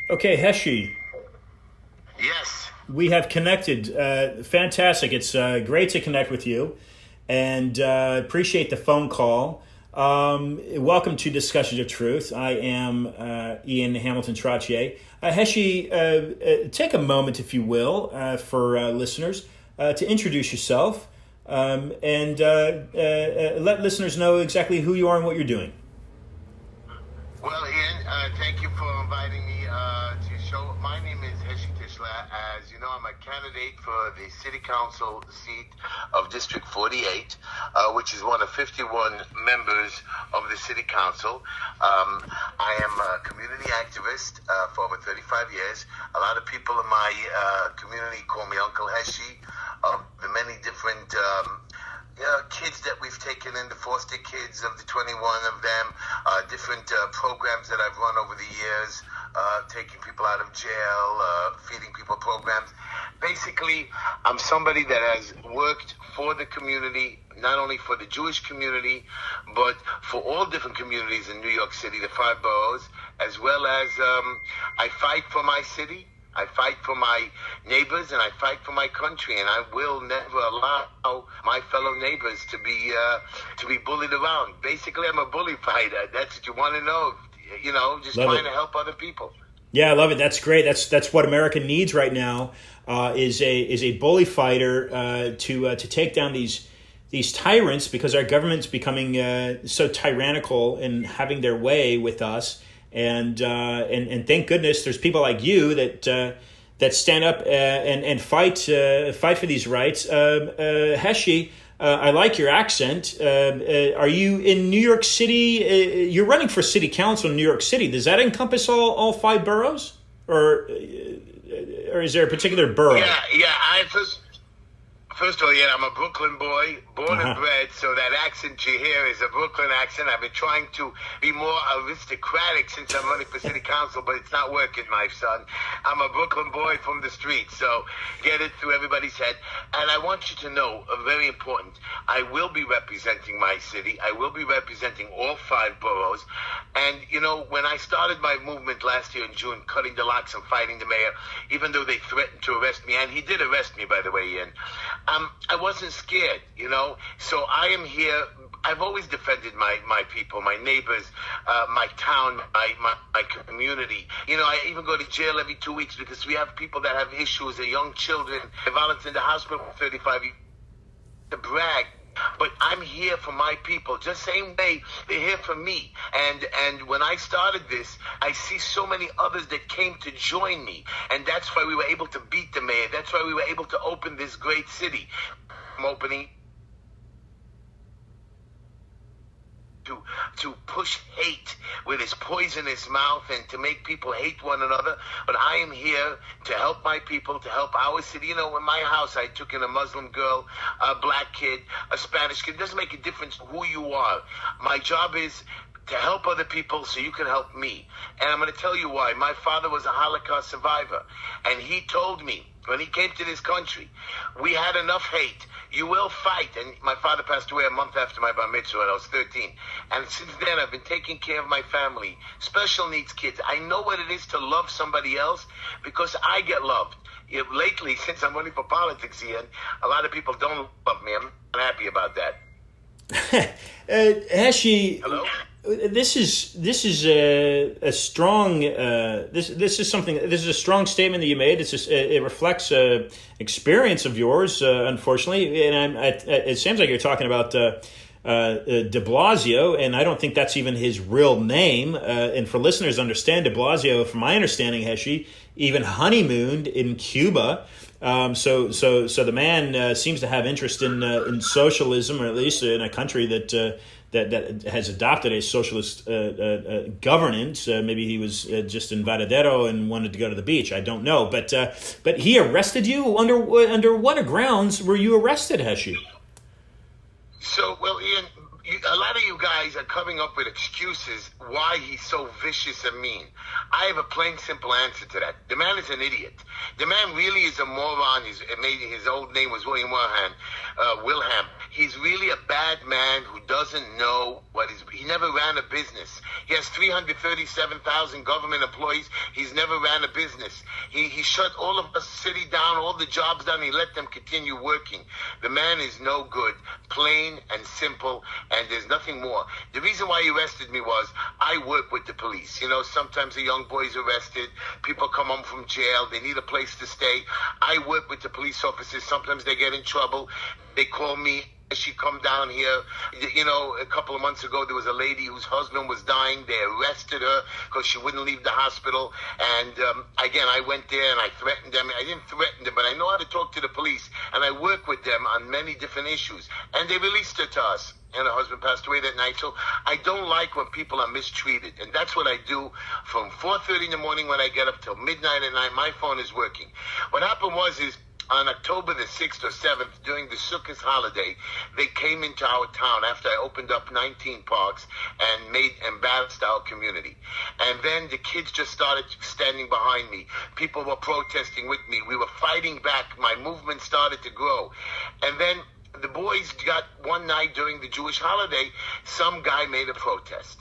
Okay, Heshy, Yes. we have connected. Fantastic. It's great to connect with you, and appreciate the phone call. Welcome to Discussions of Truth. I am Ian Hamilton Trottier. Heshy, take a moment, if you will, for listeners to introduce yourself and let listeners know exactly who you are and what you're doing. Well, Ian, thank you for inviting me to your show. My name is Heshy Tischler. As you know, I'm a candidate for the City Council seat of District 48, which is one of 51 members of the City Council. I am a community activist for over 35 years. A lot of people in my community call me Uncle Heshy. Of the many different kids that we've taken in, the foster kids of the 21 of them, different programs that I've run over the years, taking people out of jail, feeding people programs. Basically, I'm somebody that has worked for the community, not only for the Jewish community, but for all different communities in New York City, the 5 boroughs, as well as I fight for my city. I fight for my neighbors and I fight for my country, and I will never allow my fellow neighbors to be bullied around. Basically, I'm a bully fighter. That's what you want to know. You know, just Love trying it. to help other people. Yeah, I love it. That's great. That's what America needs right now. Is a bully fighter to take down these tyrants, because our government's becoming so tyrannical and having their way with us. And thank goodness there's people like you that stand up and fight for these rights. Heshy, I like your accent. Are you in New York City? You're running for city council in New York City. Does that encompass all 5 boroughs, or is there a particular borough? Yeah. First of all, I'm a Brooklyn boy, born and bred, so that accent you hear is a Brooklyn accent. I've been trying to be more aristocratic since I'm running for city council, but it's not working, my son. I'm a Brooklyn boy from the streets, so get it through everybody's head. And I want you to know, very important, I will be representing my city. I will be representing all 5 boroughs. And, you know, when I started my movement last year in June, cutting the locks and fighting the mayor, even though they threatened to arrest me, and he did arrest me, by the way, Ian, I wasn't scared, you know. So I am here. I've always defended my people, my neighbors, my town, my community. You know, I even go to jail every 2 weeks because we have people that have issues, young children, violence in the hospital for 35 years. To brag. But I'm here for my people, just same way they're here for me. And when I started this, I see so many others that came to join me. And that's why we were able to beat the mayor. That's why we were able to open this great city. I'm opening to push hate with his poisonous mouth and to make people hate one another. But I am here to help my people, to help our city. You know, in my house, I took in a Muslim girl, a black kid, a Spanish kid. It doesn't make a difference who you are. My job is to help other people so you can help me. And I'm going to tell you why. My father was a Holocaust survivor, and he told me when he came to this country, we had enough hate. You will fight. And my father passed away a month after my bar mitzvah when I was 13. And since then, I've been taking care of my family, special needs kids. I know what it is to love somebody else because I get loved. Lately, since I'm running for politics, Ian, a lot of people don't love me. I'm not happy about that. Heshy, Hello? This is a strong this is a strong statement that you made. It reflects experience of yours, unfortunately, and it seems like you're talking about De Blasio, and I don't think that's even his real name. And for listeners to understand, De Blasio, from my understanding, Heshy even honeymooned in Cuba. So the man seems to have interest in socialism, or at least in a country that has adopted a socialist governance. Maybe he was just in Varadero and wanted to go to the beach. I don't know, but he arrested you under what grounds were you arrested, Heshy? So, well, Ian, a lot of you guys are coming up with excuses why he's so vicious and mean. I have a plain, simple answer to that. The man is an idiot. The man really is a moron. His old name was William Wilhelm. He's really a bad man who doesn't know he never ran a business. He has 337,000 government employees. He's never ran a business. He shut all of the city down, all the jobs down. He let them continue working. The man is no good, plain and simple, and there's nothing more. The reason why he arrested me was I work with the police. You know, sometimes a young boy's arrested. People come home from jail. They need a place to stay. I work with the police officers. Sometimes they get in trouble. They call me. She come down here. You know, a couple of months ago, there was a lady whose husband was dying. They arrested her because she wouldn't leave the hospital. And again, I went there and I threatened them. I didn't threaten them, but I know how to talk to the police. And I work with them on many different issues. And they released her to us. And her husband passed away that night. So I don't like when people are mistreated. And that's what I do from 4:30 in the morning when I get up till midnight at night. My phone is working. What happened was on October the 6th or 7th, during the Sukkot holiday, they came into our town after I opened up 19 parks and embarrassed our community. And then the kids just started standing behind me. People were protesting with me. We were fighting back. My movement started to grow. And then the boys got one night during the Jewish holiday, some guy made a protest.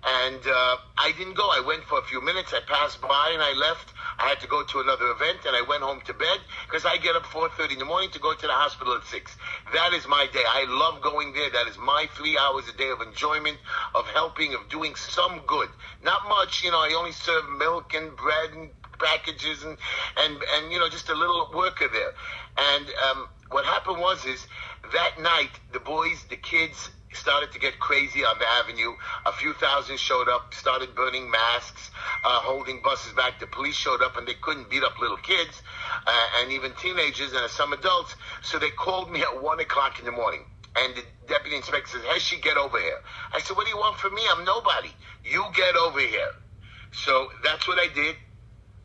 And I didn't go. I went for a few minutes. I passed by and I left. I had to go to another event and I went home to bed because I get up 4:30 in the morning to go to the hospital at 6. That is my day. I love going there. That is my 3 hours a day of enjoyment, of helping, of doing some good. Not much, you know, I only serve milk and bread and packages and you know, just a little worker there. And what happened was that night, the boys, the kids, started to get crazy on the avenue. A few thousand showed up, started burning masks, holding buses back. The police showed up and they couldn't beat up little kids and even teenagers and some adults. So they called me at 1 o'clock in the morning. And the deputy inspector says, Heshy, get over here. I said, what do you want from me? I'm nobody. You get over here. So that's what I did.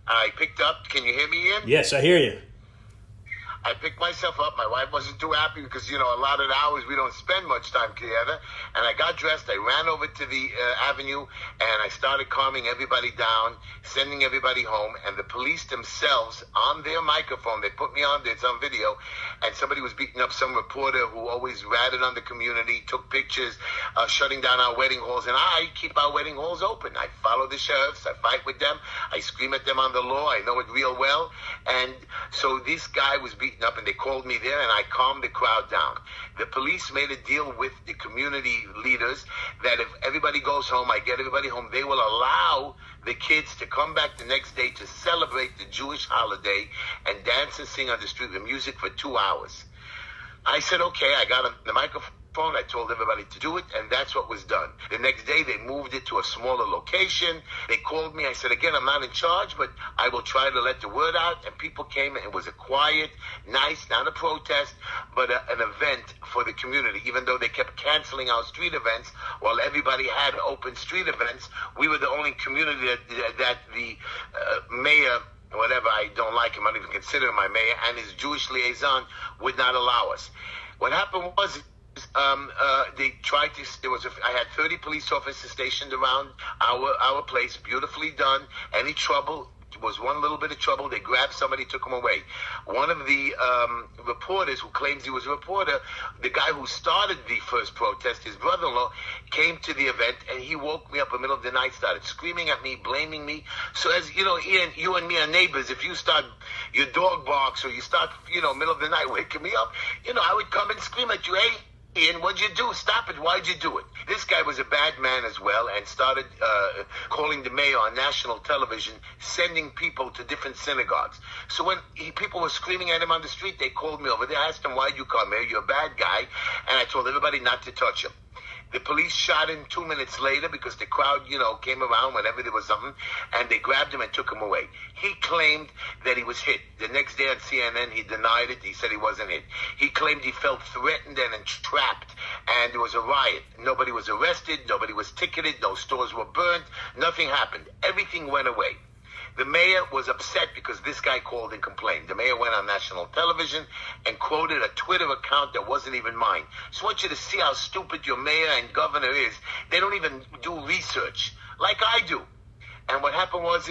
I picked up. Can you hear me, Ian? Yes, I hear you. I picked myself up. My wife wasn't too happy because, you know, a lot of the hours we don't spend much time together. And I got dressed. I ran over to the avenue and I started calming everybody down, sending everybody home. And the police themselves, on their microphone, they put me on there, it's on video, and somebody was beating up some reporter who always ratted on the community, took pictures, shutting down our wedding halls. And I keep our wedding halls open. I follow the sheriffs. I fight with them. I scream at them on the law. I know it real well. And so this guy was beating up and they called me there and I calmed the crowd down. The police made a deal with the community leaders that if everybody goes home, I get everybody home, they will allow the kids to come back the next day to celebrate the Jewish holiday and dance and sing on the street with music for 2 hours. I said, okay, I got on the microphone. I told everybody to do it, and that's what was done. The next day, they moved it to a smaller location. They called me. I said, again, I'm not in charge, but I will try to let the word out. And people came, and it was a quiet, nice, not a protest, but an event for the community. Even though they kept canceling our street events, while everybody had open street events, we were the only community that the mayor, whatever, I don't like him, I don't even consider him my mayor, and his Jewish liaison would not allow us. What happened was, they tried to. I had 30 police officers stationed around our place, beautifully done. Any trouble, was one little bit of trouble, they grabbed somebody, took him away. One of the reporters who claims he was a reporter, the guy who started the first protest, his brother-in-law, came to the event and he woke me up in the middle of the night, started screaming at me, blaming me. So as you know, Ian, you and me are neighbors. If you start, your dog barks or you start, you know, middle of the night waking me up, you know, I would come and scream at you, hey, Ian, what'd you do? Stop it. Why'd you do it? This guy was a bad man as well and started calling the mayor on national television, sending people to different synagogues. So when people were screaming at him on the street, they called me over. They asked him, why'd you come here? You're a bad guy. And I told everybody not to touch him. The police shot him 2 minutes later because the crowd, you know, came around whenever there was something, and they grabbed him and took him away. He claimed that he was hit. The next day on CNN, he denied it. He said he wasn't hit. He claimed he felt threatened and entrapped, and there was a riot. Nobody was arrested. Nobody was ticketed. No stores were burnt. Nothing happened. Everything went away. The mayor was upset because this guy called and complained. The mayor went on national television and quoted a Twitter account that wasn't even mine. So I want you to see how stupid your mayor and governor is. They don't even do research like I do. And what happened was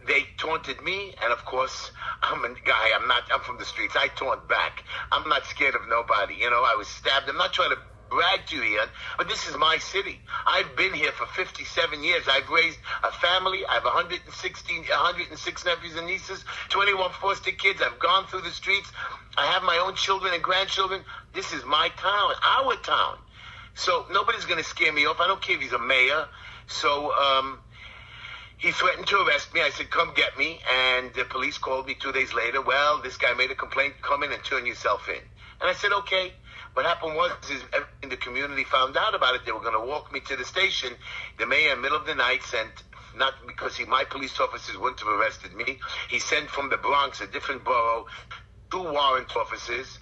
they taunted me, and of course, I'm a guy, I'm from the streets. I taunt back. I'm not scared of nobody. You know, I was stabbed. I'm not trying to brag to you, Ian, but this is my city. I've been here for 57 years. I've raised a family. I have 106 nephews and nieces, 21 foster kids. I've gone through the streets. I have my own children and grandchildren. This is my town, our town. So nobody's going to scare me off. I don't care if he's a mayor. So he threatened to arrest me. I said, come get me. And the police called me 2 days later. Well, this guy made a complaint. Come in and turn yourself in. And I said, okay. What happened was, in the community found out about it. They were going to walk me to the station. The mayor, in the middle of the night, sent, not because my police officers wouldn't have arrested me. He sent from the Bronx, a different borough, 2 warrant officers,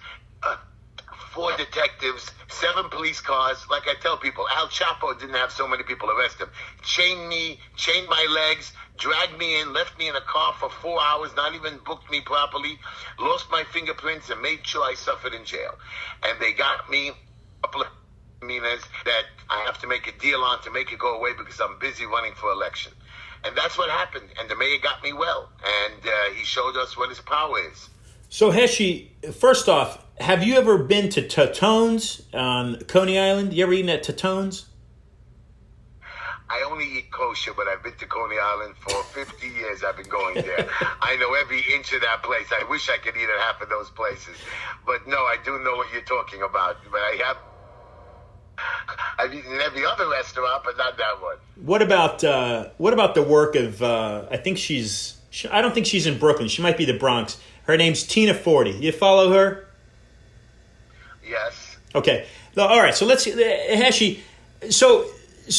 4 detectives, 7 police cars. Like I tell people, Al Chapo didn't have so many people arrest him. Chained me, chained my legs, dragged me in, left me in a car for 4 hours, not even booked me properly, lost my fingerprints, and made sure I suffered in jail. And they got me a couple of misdemeanors that I have to make a deal on to make it go away because I'm busy running for election. And that's what happened. And the mayor got me well. And he showed us what his power is. So, Heshy, first off, have you ever been to Tatone's on Coney Island? You ever eaten at Tatone's? I only eat kosher, but I've been to Coney Island for 50 years. I've been going there. I know every inch of that place. I wish I could eat at half of those places. But no, I do know what you're talking about. But I've eaten every other restaurant, but not that one. What about the work of, I don't think she's in Brooklyn. She might be the Bronx. Her name's Tina Forty. You follow her? Yes. Okay. All right. So let's, Heshy. So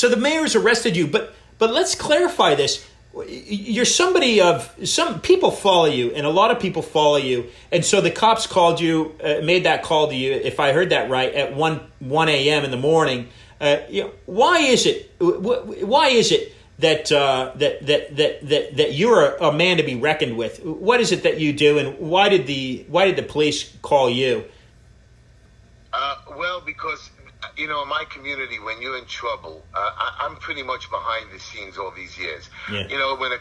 the mayor's arrested you, but let's clarify this. You're somebody of some people follow you, and a lot of people follow you, and so the cops called you, made that call to you, if I heard that right, at 1 a.m. in the morning. Why is it? Why is it that you're a man to be reckoned with? What is it that you do, and why did the police call you? Well, because in my community, when you're in trouble, I'm pretty much behind the scenes all these years. Yeah. When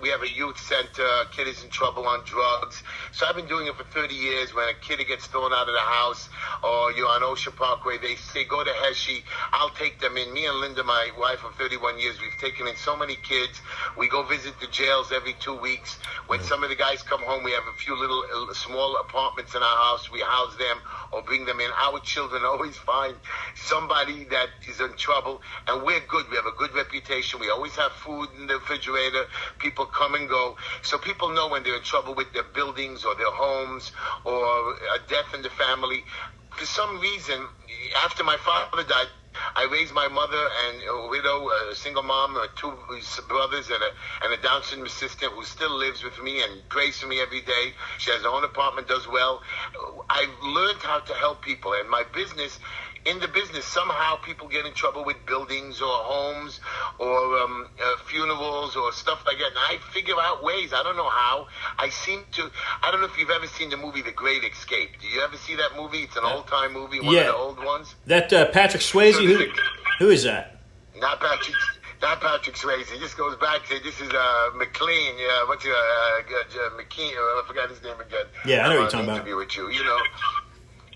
we have a youth center, a kid is in trouble on drugs. So I've been doing it for 30 years. When a kid gets thrown out of the house, or you're on Ocean Parkway, they say, go to Heshy. I'll take them in. Me and Linda, my wife of 31 years, we've taken in so many kids. We go visit the jails every 2 weeks. When some of the guys come home, we have a few little small apartments in our house. We house them or bring them in. Our children always find somebody that is in trouble, and we're good. We have a good reputation. We always have food in the refrigerator. People come and go. So people know when they're in trouble with their buildings or their homes or a death in the family. For some reason, after my father died, I raised my mother and a widow, a single mom, 2 brothers, and a Down syndrome assistant who still lives with me and prays for me every day. She has her own apartment, does well. I've learned how to help people, and my business, in the business, somehow people get in trouble with buildings or homes or funerals or stuff like that. And I figure out ways. I don't know how. I don't know if you've ever seen the movie The Great Escape. Do you ever see that movie? It's an old-time movie, one of the old ones. That Patrick Swayze? Who is that? Not Patrick Swayze. This goes back to, this is McLean. What's McKean? I forgot his name again. Yeah, I know what you're talking about. Interview with you,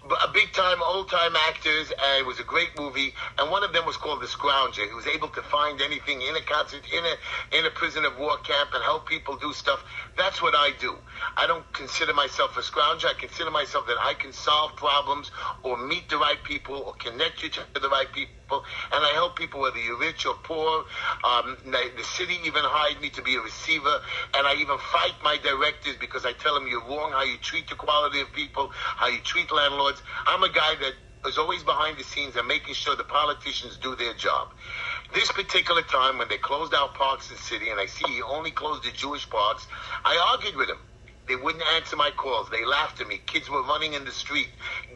a big-time, old-time actors, and it was a great movie. And one of them was called The Scrounger. He was able to find anything in a concert, in a prisoner of war camp, and help people do stuff. That's what I do. I don't consider myself a scrounger. I consider myself that I can solve problems or meet the right people or connect you to the right people. And I help people, whether you're rich or poor. The city even hired me to be a receiver, and I even fight my directors because I tell them you're wrong how you treat the quality of people, how you treat landlords. I'm a guy that is always behind the scenes and making sure the politicians do their job. This particular time, when they closed out parks in the city, and I see he only closed the Jewish parks, I argued with them. They wouldn't answer my calls. They laughed at me. Kids were running in the street,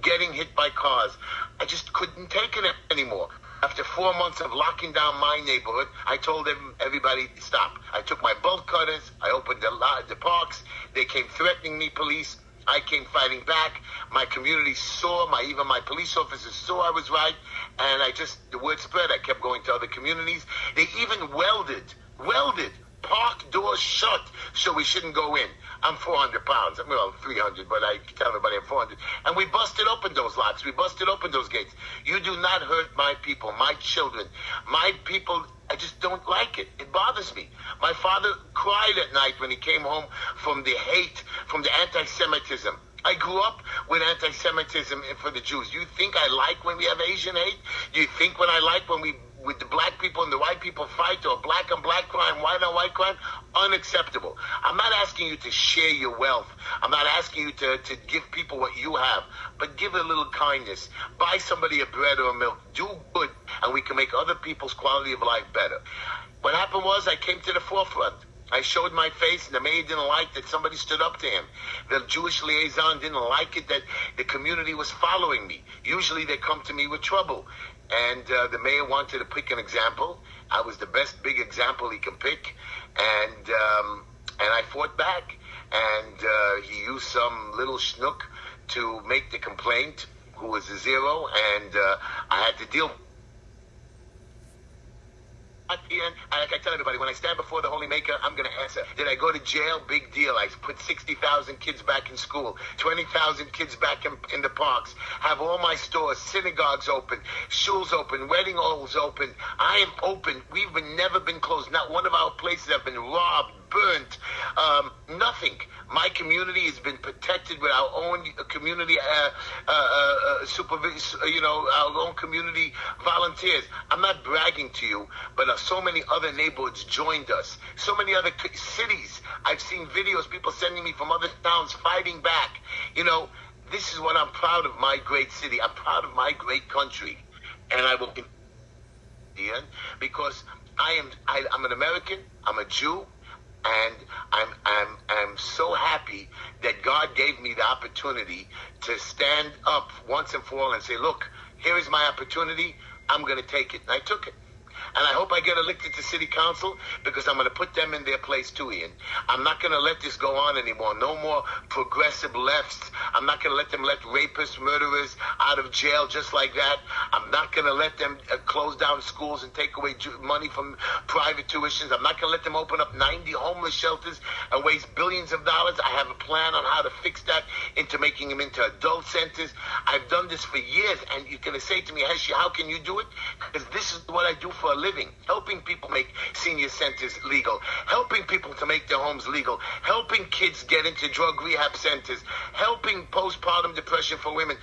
getting hit by cars. I just couldn't take it anymore. After 4 months of locking down my neighborhood, I told everybody to stop. I took my bolt cutters. I opened the parks. They came threatening me, police. I came fighting back. My community saw, even my police officers saw I was right. And the word spread. I kept going to other communities. They even welded park doors shut, so we shouldn't go in. I'm 400 pounds. Well, 300, but I tell everybody I'm 400. And we busted open those locks. We busted open those gates. You do not hurt my people, my children. My people, I just don't like it. It bothers me. My father cried at night when he came home from the hate, from the anti-Semitism. I grew up with anti-Semitism for the Jews. You think I like when we have Asian hate? Do you think when I like when we, with the black people and the white people fight, or black on black crime, white on white crime? Unacceptable. I'm not asking you to share your wealth. I'm not asking you to give people what you have, but give a little kindness. Buy somebody a bread or a milk. Do good, and we can make other people's quality of life better. What happened was I came to the forefront. I showed my face, and the mayor didn't like that somebody stood up to him. The Jewish liaison didn't like it that the community was following me. Usually they come to me with trouble. And the mayor wanted to pick an example. I was the best big example he can pick. And I fought back. And he used some little schnook to make the complaint, who was a zero. And I had to deal with it. Like I tell everybody, when I stand before the Holy Maker, I'm going to answer. Did I go to jail? Big deal. I put 60,000 kids back in school, 20,000 kids back in the parks, have all my stores, synagogues open, shuls open, wedding halls open. I am open. We've never been closed. Not one of our places have been robbed, burnt, nothing. My community has been protected with our own community supervision, our own community volunteers. I'm not bragging to you, but so many other neighborhoods joined us. So many other cities. I've seen videos, people sending me from other towns fighting back. This is what I'm proud of, my great city. I'm proud of my great country. And I will continue, because I'm an American, I'm a Jew, and I'm so happy that God gave me the opportunity to stand up once and for all and say, look, here is my opportunity. I'm going to take it. And I took it. And I hope I get elected to city council, because I'm going to put them in their place too, Ian. I'm not going to let this go on anymore. No more progressive lefts. I'm not going to let them let rapists, murderers out of jail just like that. I'm not going to let them close down schools and take away money from private tuitions. I'm not going to let them open up 90 homeless shelters and waste billions of dollars. I have a plan on how to fix that into making them into adult centers. I've done this for years, and you're going to say to me, Heshy, how can you do it? Because this is what I do for a living, helping people make senior centers legal, helping people to make their homes legal, helping kids get into drug rehab centers, helping postpartum depression for women,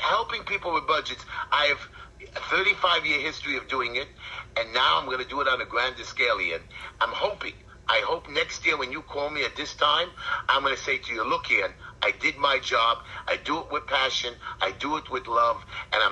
helping people with budgets. I have a 35-year history of doing it, and now I'm going to do it on a grander scale, Ian. I hope next year when you call me at this time, I'm going to say to you, look, Ian, I did my job. I do it with passion. I do it with love, and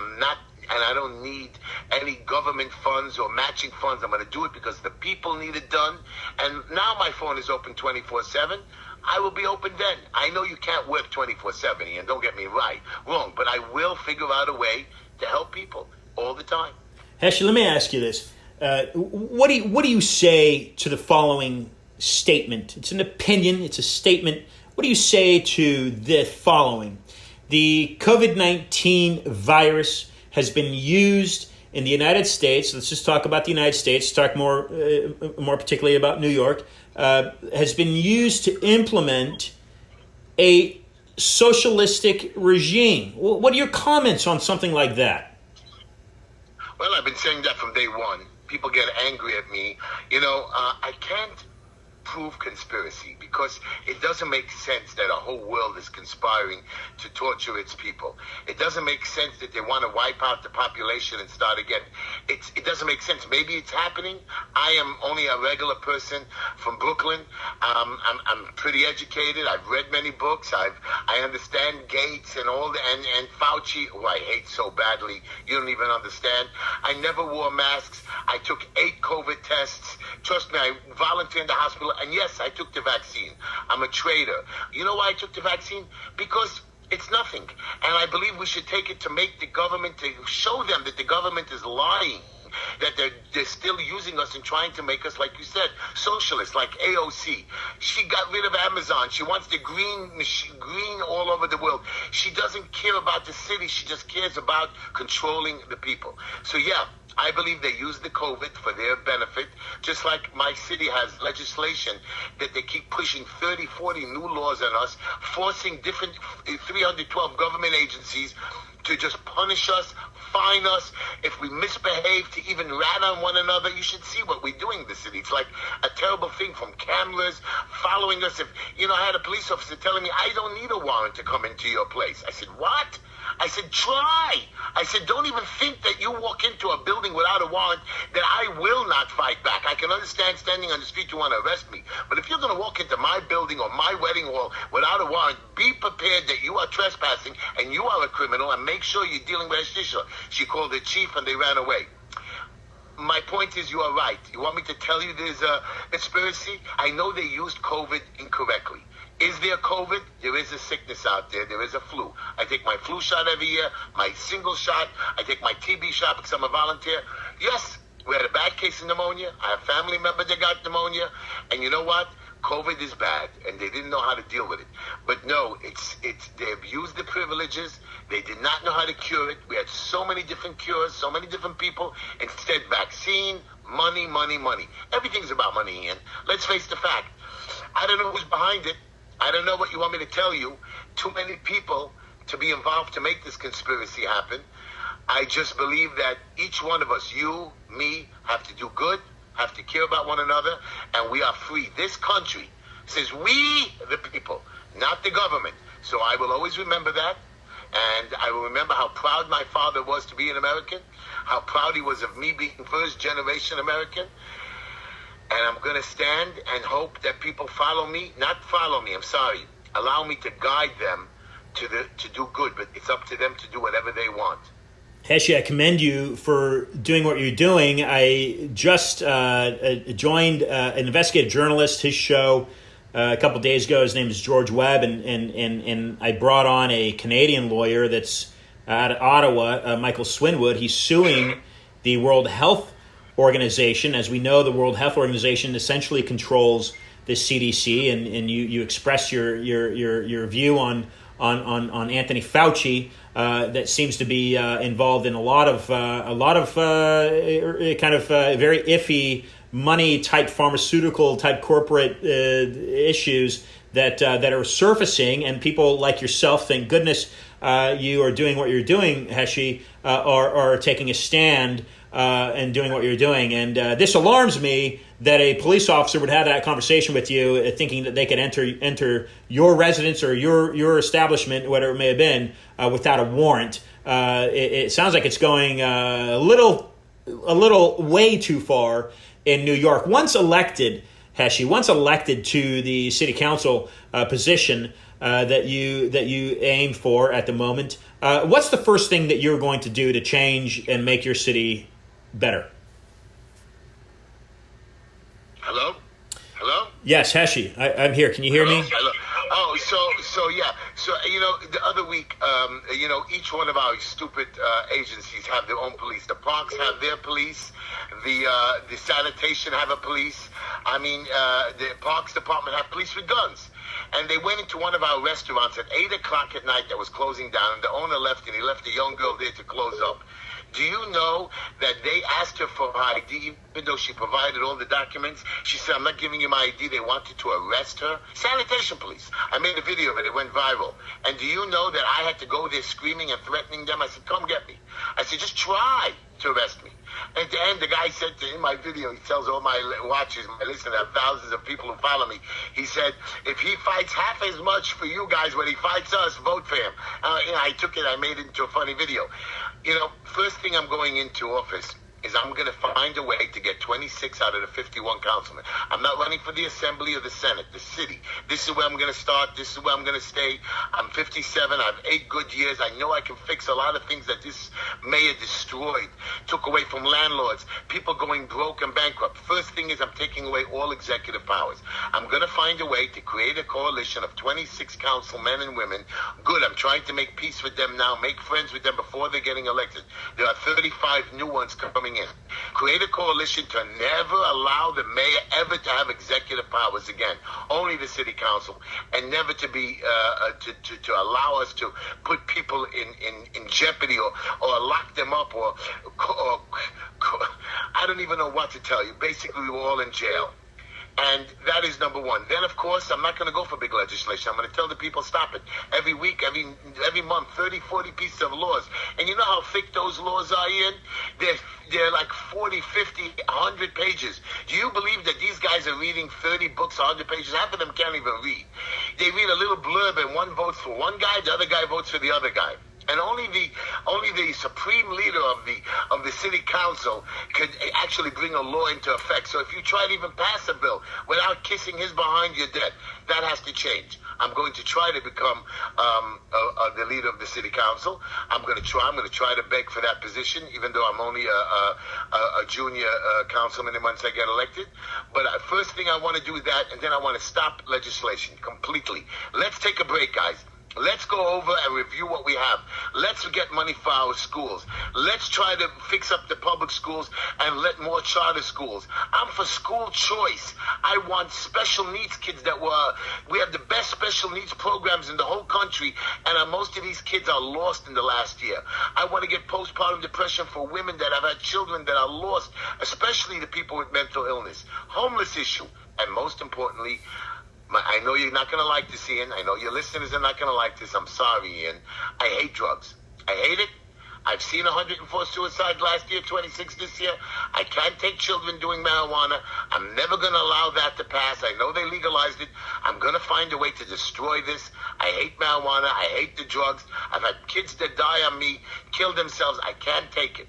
I don't need any government funds or matching funds. I'm going to do it because the people need it done. And now my phone is open 24/7. I will be open then. I know you can't work 24/7, and don't get me wrong, but I will figure out a way to help people all the time. Heshy, let me ask you this. What do you say to the following statement? It's an opinion. It's a statement. What do you say to the following? The COVID-19 virus has been used in the United States. Let's just talk about the United States. Talk more particularly about New York. Has been used to implement a socialistic regime. What are your comments on something like that? Well, I've been saying that from day one. People get angry at me. I can't prove conspiracy because it doesn't make sense that a whole world is conspiring to torture its people. It doesn't make sense that they want to wipe out the population and start again. It doesn't make sense. Maybe it's happening. I am only a regular person from Brooklyn. I'm pretty educated. I've read many books. I understand Gates and all and Fauci, who I hate so badly. You don't even understand. I never wore masks. I took 8 COVID tests. Trust me, I volunteered in the hospital. And yes, I took the vaccine. I'm a traitor. You know why I took the vaccine? Because it's nothing. And I believe we should take it to make the government, to show them that the government is lying, that they're still using us and trying to make us, like you said, socialists, like AOC. She got rid of Amazon. She wants the green all over the world. She doesn't care about the city. She just cares about controlling the people. So yeah, I believe they use the COVID for their benefit, just like my city has legislation that they keep pushing 30, 40 new laws on us, forcing different 312 government agencies to just punish us, fine us, if we misbehave, to even rat on one another. You should see what we're doing in the city. It's like a terrible thing, from cameras following us. If, I had a police officer telling me, I don't need a warrant to come into your place. I said, what? I said, try. I said, don't even think that you walk into a building without a warrant that I will not fight back. I can understand standing on the street, you want to arrest me. But if you're going to walk into my building or my wedding hall without a warrant, be prepared that you are trespassing and you are a criminal, and make sure you're dealing with Heshy Tischler. She called the chief and they ran away. My point is, you are right. You want me to tell you there's a conspiracy? I know they used COVID incorrectly. Is there COVID? There is a sickness out there. There is a flu. I take my flu shot every year, my single shot. I take my TB shot because I'm a volunteer. Yes, we had a bad case of pneumonia. I have family members that got pneumonia. And you know what? COVID is bad, and they didn't know how to deal with it. But no, they abused the privileges. They did not know how to cure it. We had so many different cures, so many different people. Instead, vaccine, money, money, money. Everything's about money, Ian. Let's face the fact. I don't know who's behind it. I don't know what you want me to tell you. Too many people to be involved to make this conspiracy happen. I just believe that each one of us, you, me, have to do good, have to care about one another, and we are free. This country says we, the people, not the government. So I will always remember that, and I will remember how proud my father was to be an American, how proud he was of me being first-generation American. And I'm going to stand and hope that people follow me. Not follow me, I'm sorry. Allow me to guide them to do good, but it's up to them to do whatever they want. Heshy, I commend you for doing what you're doing. I just joined an investigative journalist, his show, a couple of days ago. His name is George Webb, and I brought on a Canadian lawyer that's out of Ottawa, Michael Swinwood. He's suing the World Health Organization. As we know, the World Health Organization essentially controls the CDC, and you express your view on Anthony Fauci. That seems to be involved in a lot of very iffy money type pharmaceutical type corporate issues that are surfacing, and people like yourself, thank goodness you are doing what you're doing, Heshy, are taking a stand and doing what you're doing. And this alarms me that a police officer would have that conversation with you, thinking that they could enter your residence or your establishment, whatever it may have been, without a warrant. It sounds like it's going a little way too far in New York. Once elected, Heshy, to the city council position that you aim for at the moment, what's the first thing that you're going to do to change and make your city better? Hello? Yes, Heshy, I'm here. Can you hear me? Hello. Oh, so yeah. So, the other week, each one of our stupid agencies have their own police. The parks have their police. The sanitation have a police. The parks department have police with guns. And they went into one of our restaurants at 8 o'clock at night that was closing down. And the owner left, and he left a young girl there to close up. Do you know that they asked her for her ID, even though she provided all the documents? She said, I'm not giving you my ID. They wanted to arrest her. Sanitation police. I made a video of it. It went viral. And do you know that I had to go there screaming and threatening them? I said, come get me. I said, just try to arrest me. At the end, the guy said in my video, he tells all my watchers, my listeners, I have thousands of people who follow me. He said, if he fights half as much for you guys when he fights us, vote for him. I took it, I made it into a funny video. First thing I'm going into office is I'm going to find a way to get 26 out of the 51 councilmen. I'm not running for the Assembly or the Senate, the city. This is where I'm going to start. This is where I'm going to stay. I'm 57. I have 8 good years. I know I can fix a lot of things that this mayor destroyed, took away from landlords, people going broke and bankrupt. First thing is I'm taking away all executive powers. I'm going to find a way to create a coalition of 26 councilmen and women. Good. I'm trying to make peace with them now, make friends with them before they're getting elected. There are 35 new ones coming coming in. Create a coalition to never allow the mayor ever to have executive powers again. Only the city council, and never to be to allow us to put people in jeopardy or lock them up or I don't even know what to tell you. Basically, we're all in jail. And that is number one. Then, of course, I'm not going to go for big legislation. I'm going to tell the people, stop it. Every week, every month, 30, 40 pieces of laws. And you know how thick those laws are, Ian? They're like 40, 50, 100 pages. Do you believe that these guys are reading 30 books, 100 pages? Half of them can't even read. They read a little blurb, and one votes for one guy, the other guy votes for the other guy. And only the supreme leader of the city council could actually bring a law into effect. So if you try to even pass a bill without kissing his behind, you're dead. That has to change. I'm going to try to become the leader of the city council. I'm going to try to beg for that position, even though I'm only a junior councilman once I get elected. But first thing I want to do that, and then I want to stop legislation completely. Let's take a break, guys. Let's go over and review what we have. Let's get money for our schools. Let's try to fix up the public schools and let more charter schools. I'm for school choice. I want special needs kids we have the best special needs programs in the whole country, and most of these kids are lost in the last year. I want to get postpartum depression for women that have had children that are lost, especially the people with mental illness. Homeless issue. And most importantly, I know you're not going to like this, Ian. I know your listeners are not going to like this. I'm sorry, Ian. I hate drugs. I hate it. I've seen 104 suicides last year, 26 this year. I can't take children doing marijuana. I'm never going to allow that to pass. I know they legalized it. I'm going to find a way to destroy this. I hate marijuana. I hate the drugs. I've had kids that die on me, kill themselves. I can't take it.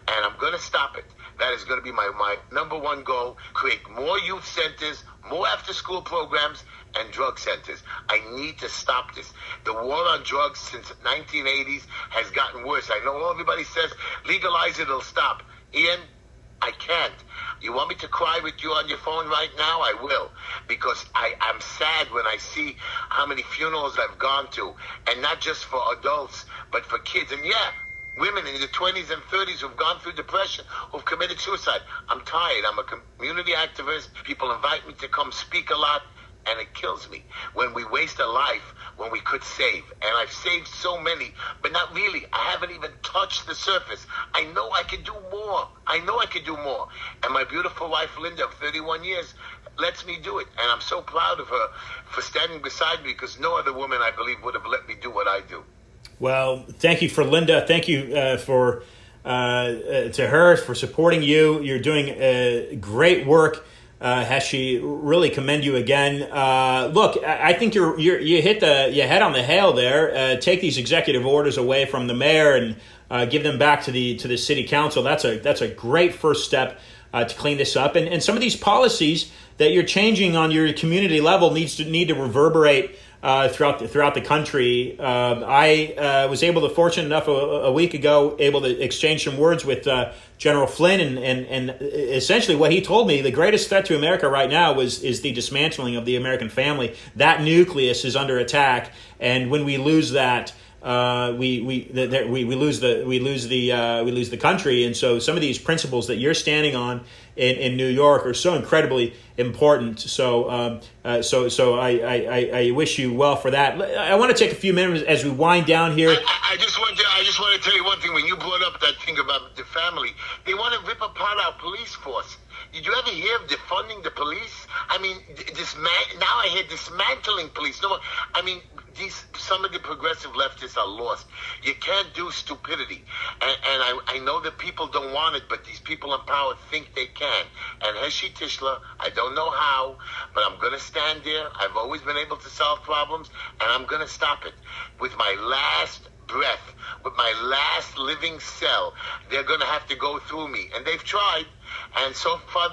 And I'm going to stop it. That is going to be my number one goal. Create more youth centers, more after-school programs, and drug centers. I need to stop this. The war on drugs since the 1980s has gotten worse. I know everybody says, legalize it, it'll stop. Ian, I can't. You want me to cry with you on your phone right now? I will. Because I'm sad when I see how many funerals I've gone to. And not just for adults, but for kids. And yeah, women in the 20s and 30s who've gone through depression, who've committed suicide. I'm tired. I'm a community activist. People invite me to come speak a lot, and it kills me when we waste a life when we could save. And I've saved so many, but not really. I haven't even touched the surface. I know I could do more. And my beautiful wife, Linda, of 31 years, lets me do it. And I'm so proud of her for standing beside me, because no other woman, I believe, would have let me do what I do. Well, thank you for Linda. Thank you to her for supporting you. You're doing great work, Heshy. Really commend you again. Look, I think you hit your head on the nail there. Take these executive orders away from the mayor and give them back to the city council. That's a great first step to clean this up. And some of these policies that you're changing on your community level need to reverberate throughout the country. I was fortunate enough a week ago, able to exchange some words with General Flynn, and essentially what he told me, the greatest threat to America right now is the dismantling of the American family. That nucleus is under attack, and when we lose that, we lose the country. And so some of these principles that you're standing on in New York are so incredibly important. So I wish you well for that. I want to take a few minutes as we wind down here. I just want to tell you one thing. When you brought up that thing about the family, they want to rip apart our police force. Did you ever hear of defunding the police? I mean, now I hear dismantling police. No, I mean, some of the progressive leftists are lost. You can't do stupidity. And I know that people don't want it, but these people in power think they can. And Heshy Tischler, I don't know how, but I'm going to stand there. I've always been able to solve problems, and I'm going to stop it. With my last breath, with my last living cell, they're going to have to go through me. And they've tried. And so far,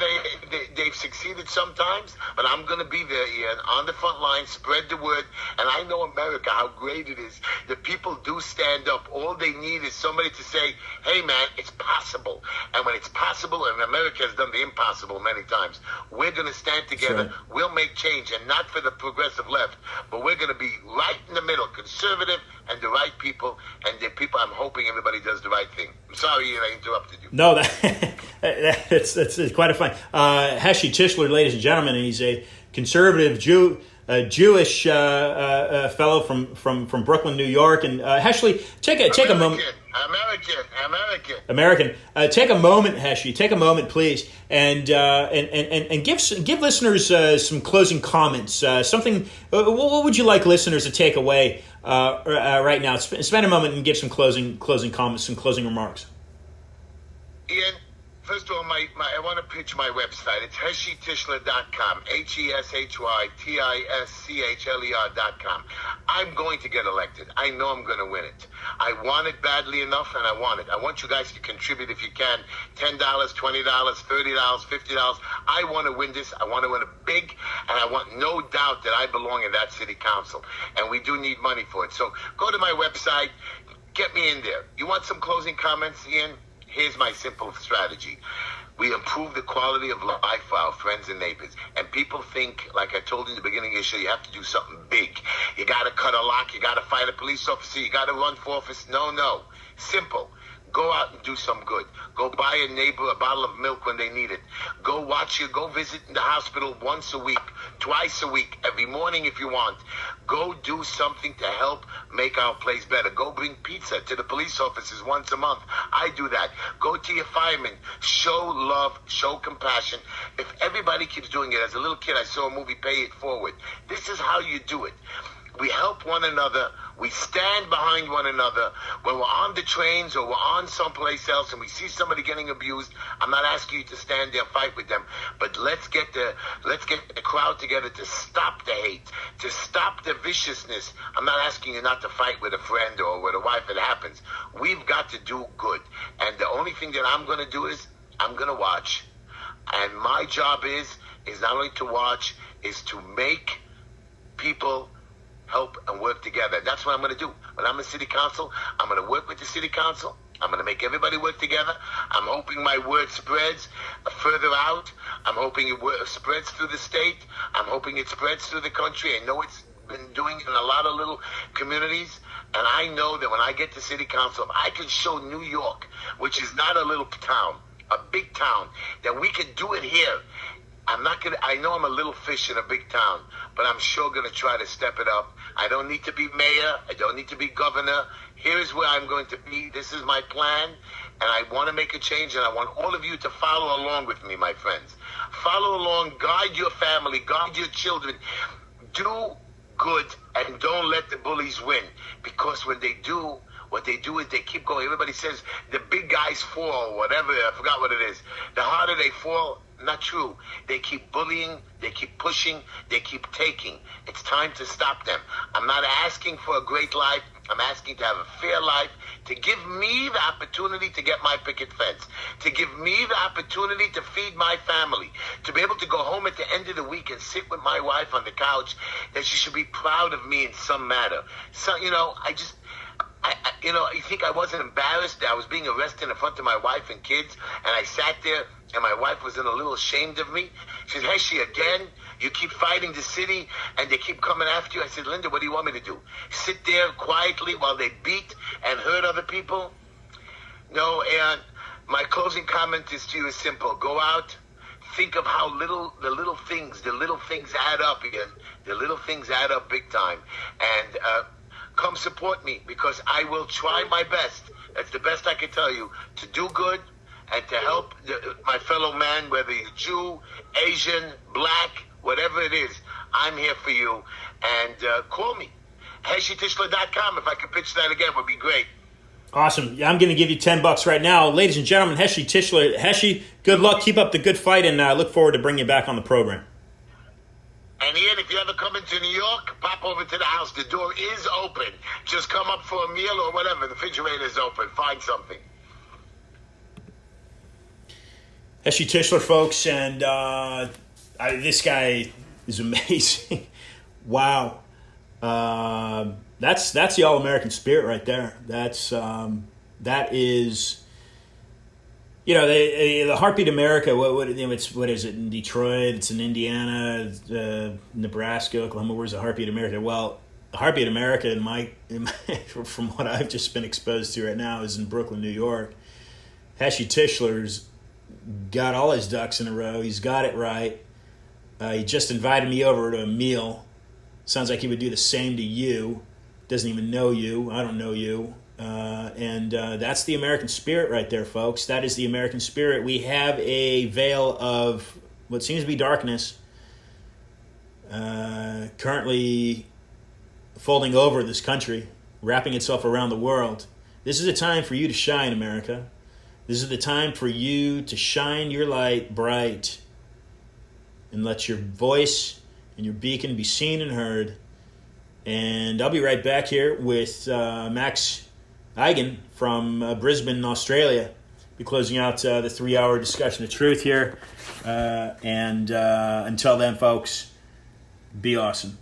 they've succeeded sometimes, but I'm going to be there, Ian, on the front line, spread the word. And I know America, how great it is. The people do stand up. All they need is somebody to say, hey, man, it's possible. And when it's possible, and America has done the impossible many times, we're going to stand together. Sure. We'll make change, and not for the progressive left, but we're going to be right in the middle, conservative, and the right people, and the people I'm hoping everybody does the right thing. I'm sorry I interrupted you. No, that's quite a fun. Heshy Tischler, ladies and gentlemen, he's a conservative Jewish fellow from Brooklyn, New York. And Heshy, take a moment. American. Take a moment, Heshy. Take a moment, please, and give listeners some closing comments. Something. What would you like listeners to take away right now? Spend a moment and give some closing comments, some closing remarks. Ian, first of all, I want to pitch my website. It's HeshyTischler.com, HeshyTischler.com. I'm going to get elected. I know I'm going to win it. I want it badly enough, and I want it. I want you guys to contribute if you can. $10, $20, $30, $50. I want to win this. I want to win it big, and I want no doubt that I belong in that city council. And we do need money for it. So go to my website. Get me in there. You want some closing comments, Ian? Here's my simple strategy. We improve the quality of life for our friends and neighbors. And people think, like I told you in the beginning of the show, you have to do something big. You got to cut a lock. You got to fight a police officer. You got to run for office. No. Simple. Go out and do some good. Go buy a neighbor a bottle of milk when they need it. Go visit in the hospital once a week, twice a week, every morning if you want. Go do something to help make our place better. Go bring pizza to the police officers once a month. I do that. Go to your firemen. Show love, show compassion. If everybody keeps doing it, as a little kid, I saw a movie, Pay It Forward. This is how you do it. We help one another. We stand behind one another. When we're on the trains or we're on someplace else and we see somebody getting abused, I'm not asking you to stand there and fight with them, but let's get the crowd together to stop the hate, to stop the viciousness. I'm not asking you not to fight with a friend or with a wife. It happens. We've got to do good. And the only thing that I'm going to do is I'm going to watch. And my job is not only to watch, is to make people help and work together. That's what I'm going to do. When I'm in city council, I'm going to work with the city council. I'm going to make everybody work together. I'm hoping my word spreads further out. I'm hoping it spreads through the state. I'm hoping it spreads through the country. I know it's been doing in a lot of little communities. And I know that when I get to city council, if I can show New York, which is not a little town, a big town, that we can do it here. I know I'm a little fish in a big town, but I'm sure going to try to step it up. I don't need to be mayor. I don't need to be governor. Here's where I'm going to be. This is my plan, and I want to make a change, and I want all of you to follow along with me, my friends. Follow along. Guide your family. Guide your children. Do good, and don't let the bullies win, because when they do, what they do is they keep going. Everybody says the big guys fall, whatever. I forgot what it is. The harder they fall, not true. They keep bullying, they keep pushing, they keep taking. It's time to stop them. I'm not asking for a great life. I'm asking to have a fair life, to give me the opportunity to get my picket fence, to give me the opportunity to feed my family, to be able to go home at the end of the week and sit with my wife on the couch, that she should be proud of me in some manner. So, you think I wasn't embarrassed that I was being arrested in front of my wife and kids, and I sat there and my wife was a little ashamed of me? She said, Heshy, again, you keep fighting the city and they keep coming after you. I said, Linda, what do you want me to do? Sit there quietly while they beat and hurt other people? No, and my closing comment is to you is simple. Go out, think of how the little things add up again. The little things add up big time. And come support me, because I will try my best. That's the best I can tell you, to do good and to help my fellow man, whether you're Jew, Asian, black, whatever it is. I'm here for you. And call me. HeshyTischler.com. If I could pitch that again, would be great. Awesome. Yeah, I'm going to give you $10 right now. Ladies and gentlemen, Heshy Tischler. Heshy, good luck. Keep up the good fight, and I look forward to bringing you back on the program. And Ian, if you ever come into New York, pop over to the house. The door is open. Just come up for a meal or whatever. The refrigerator is open. Find something. Heshy Tischler, folks, and this guy is amazing. Wow. That's the all-American spirit right there. That is... the Heartbeat America. What is it in Detroit? It's in Indiana, Nebraska, Oklahoma. Where's the Heartbeat America? Well, heartbeat of America from what I've just been exposed to right now is in Brooklyn, New York. Heshy Tischler's got all his ducks in a row. He's got it right. He just invited me over to a meal. Sounds like he would do the same to you. Doesn't even know you. I don't know you. And that's the American spirit right there, folks. That is the American spirit. We have a veil of what seems to be darkness currently folding over this country, wrapping itself around the world. This is a time for you to shine, America. This is the time for you to shine your light bright and let your voice and your beacon be seen and heard. And I'll be right back here with Max Eigen from Brisbane, Australia. Be closing out the 3-hour discussion of truth here. And until then, folks, be awesome.